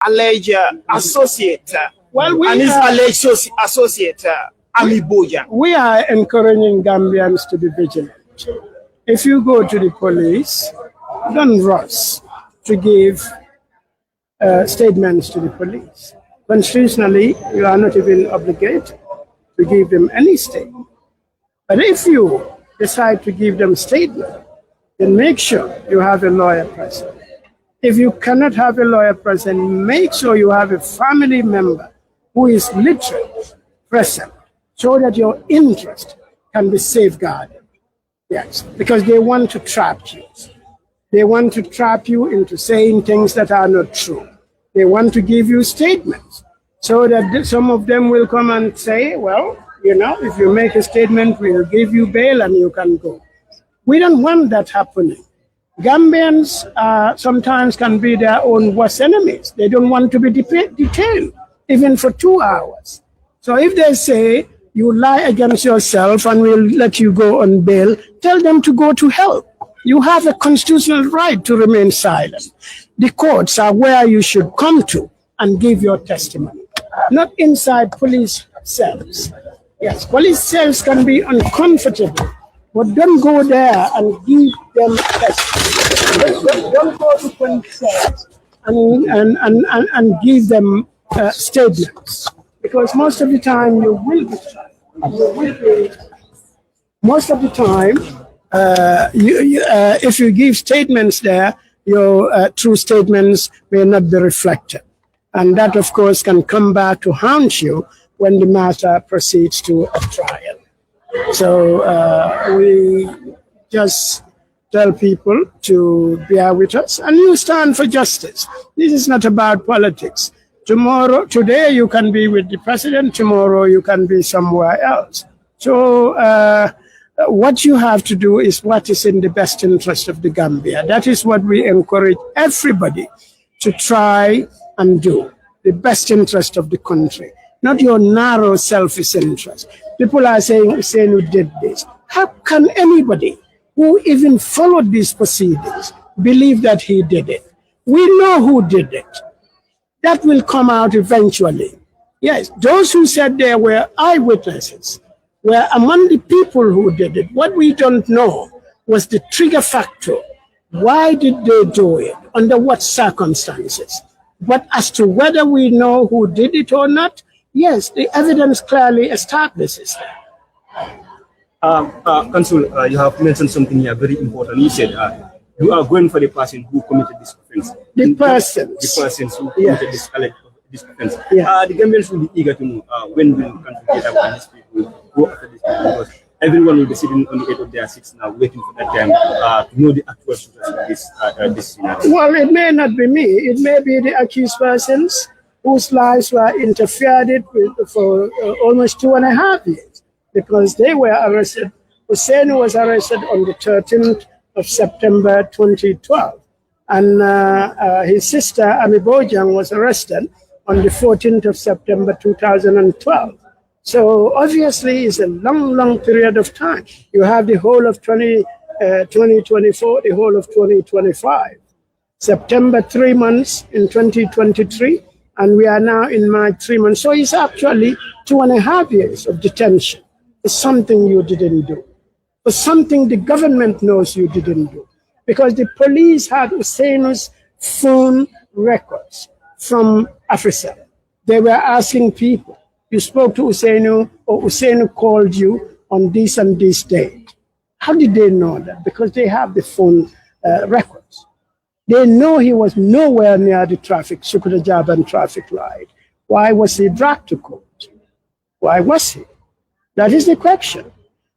alleged associate and his alleged associate, Ami Bojang. We are encouraging Gambians to be vigilant. If you go to the police, don't rush to give statements to the police. Constitutionally, you are not even obligated to give them any statement. But if you decide to give them statement, then make sure you have a lawyer present. If you cannot have a lawyer present, make sure you have a family member who is literate present so that your interest can be safeguarded. Yes, because they want to trap you. They want to trap you into saying things that are not true. They want to give you statements so that some of them will come and say, well, you know, if you make a statement, we'll give you bail and you can go. We don't want that happening. Gambians sometimes can be their own worst enemies. They don't want to be detained, even for 2 hours. So if they say, you lie against yourself and we'll let you go on bail, tell them to go to hell. You have a constitutional right to remain silent. The courts are where you should come to and give your testimony, not inside police cells. Yes, police cells can be uncomfortable, but don't go there and give them testimony. Don't go to police cells and give them statements, because most of the time you will be tried. Most of the time, if you give statements there, your true statements may not be reflected. And that, of course, can come back to haunt you when the matter proceeds to a trial. So we just tell people to bear with us, and you stand for justice. This is not about politics. Today you can be with the president, tomorrow you can be somewhere else. So what you have to do is what is in the best interest of the Gambia. That is what we encourage everybody to try and do, the best interest of the country, not your narrow selfish interest. People are saying Ousainou did this. How can anybody who even followed these proceedings believe that he did it? We know who did it. That will come out eventually. Yes, those who said they were eyewitnesses were among the people who did it. What we don't know was the trigger factor. Why did they do it? Under what circumstances? But as to whether we know who did it or not, yes, the evidence clearly establishes that. Consul, you have mentioned something here very important. You said you are going for the person who committed this offense. The persons who committed this offense. Yeah. The Gambians will be eager to know when will the country get up and these people go after these people, because everyone will be sitting on the edge of their seats now, waiting for that time to know the actual shooters of this scenario. Well, it may not be me. It may be the accused persons whose lives were interfered with for almost 2.5 years, because they were arrested. Ousainou was arrested on the 13th of September 2012, and his sister, Ami Bojang, was arrested on the 14th of September 2012. So obviously it's a long period of time. You have the whole of 2024, the whole of 2025. September 3 months in 2023, and we are now in March 3 months. So it's actually 2.5 years of detention for something you didn't do, for something the government knows you didn't do. Because the police had Ousainou's phone records from Africa. They were asking people, you spoke to Ousainou, or Ousainou called you on this and this date. How did they know that? Because they have the phone records. They know he was nowhere near the Sukuta-Jaban traffic light. Why was he dragged to court? Why was he? That is the question.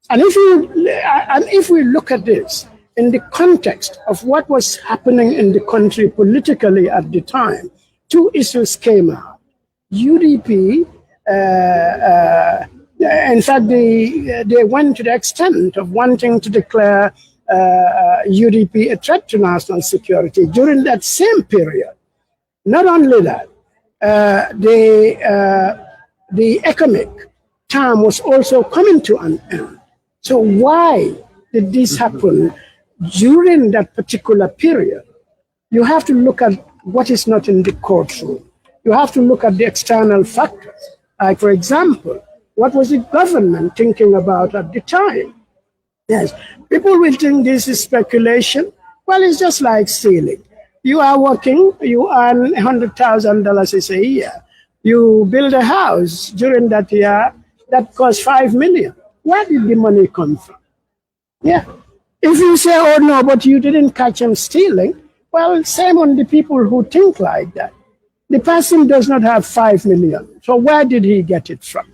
And if we look at this in the context of what was happening in the country politically at the time, two issues came out. UDP, in fact, they went to the extent of wanting to declare UDP a threat to national security during that same period. Not only that, the economic term was also coming to an end. So why did this happen during that particular period? You have to look at what is not in the courtroom. You have to look at the external factors. Like, for example, what was the government thinking about at the time? Yes, people will think this is speculation. Well, it's just like stealing. You are working, you earn $100,000 a year. You build a house during that year that costs $5 million. Where did the money come from? Yeah. If you say, oh no, but you didn't catch him stealing, well, same on the people who think like that. The person does not have $5 million. So where did he get it from?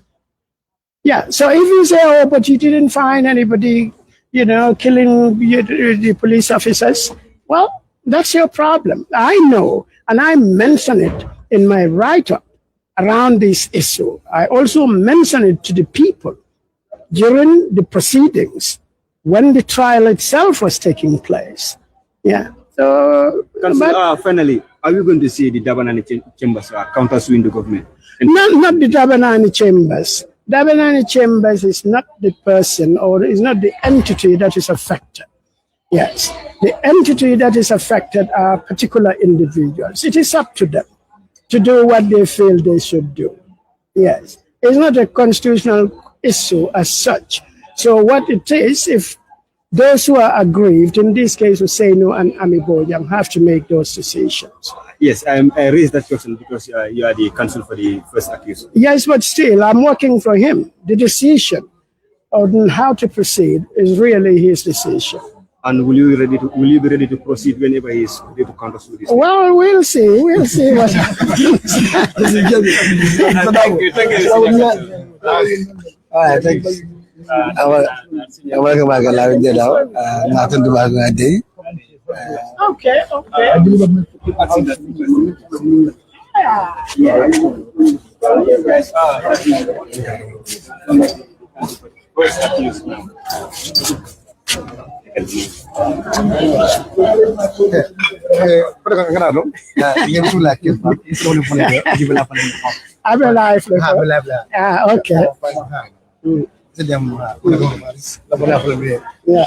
Yeah. So if you say, oh, but you didn't find anybody, killing the police officers, well, that's your problem. I know, and I mention it in my write-up around this issue. I also mention it to the people during the proceedings when the trial itself was taking place. Yeah. So, finally, are you going to see the Dabanani chambers counter-suing the government? Not the Dabanani chambers. Dabanani chambers is not the person or is not the entity that is affected. Yes. The entity that is affected are particular individuals. It is up to them to do what they feel they should do. Yes. It's not a constitutional issue as such. So what it is, if those who are aggrieved, in this case Ousainou and Bojang, have to make those decisions. Yes, I raised that question because you are the counsel for the first accused. Yes, but still, I'm working for him. The decision on how to proceed is really his decision. And will you be ready to proceed whenever he is ready to counter-sue this? Well, we'll see. We'll see what happens. Thank you. All right, thanks. Okay. I'm alive. Okay. Yeah.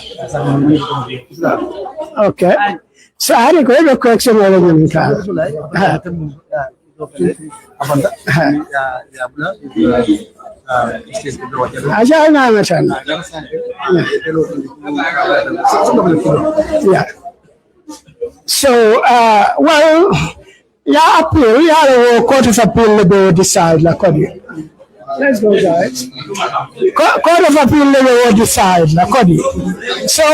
Okay. So I had a great question. Yeah. So, well, yeah, appeal, yeah, the Court of Appeal will decide, like, let's go, guys. Court of Appeal will decide, like, so,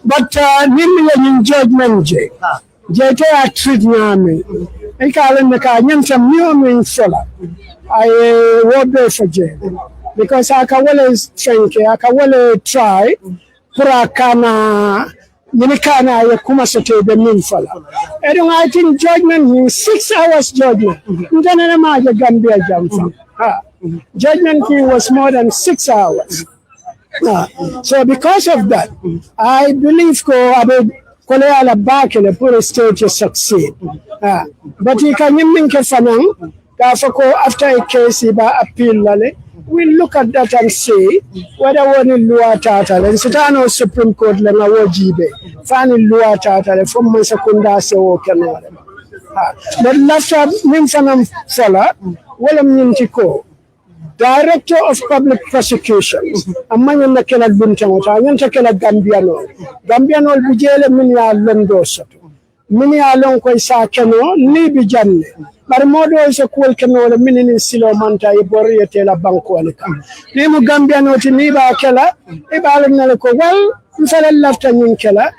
but, in judgment, Jete a treat me. I call him the Kanyan from New Sola. I work there for jail because I can well think, I can well try. Purakana, Minikana, Yakumasate, the Minfala. I think judgment is 6 hours judgment. You don't know the Gambia jump. Judgment was more than 6 hours. So because of that, I believe Koleala back in the poor state to succeed. But you can think of after a case about appeal, we'll look at that and see whether one in Lua Tata and Sitano Supreme Court Langawajibe, Fanny Lua Tata, from Masakunda so can. But after Nimfanam Fala, William Nintiko, Director of Public Prosecutions, among the Kela Buntamota, and Takela Gambiano, Gambiano Bujele Minia Londosa, Minia Lonko Sakano, Nibi Janne, but Modo is a cool canoe, the Minin Silo Manta, Boria Tela Banconica. Nemo Gambiano to Niba Kela, Ibalan Nalco, well, Fella left and Kela.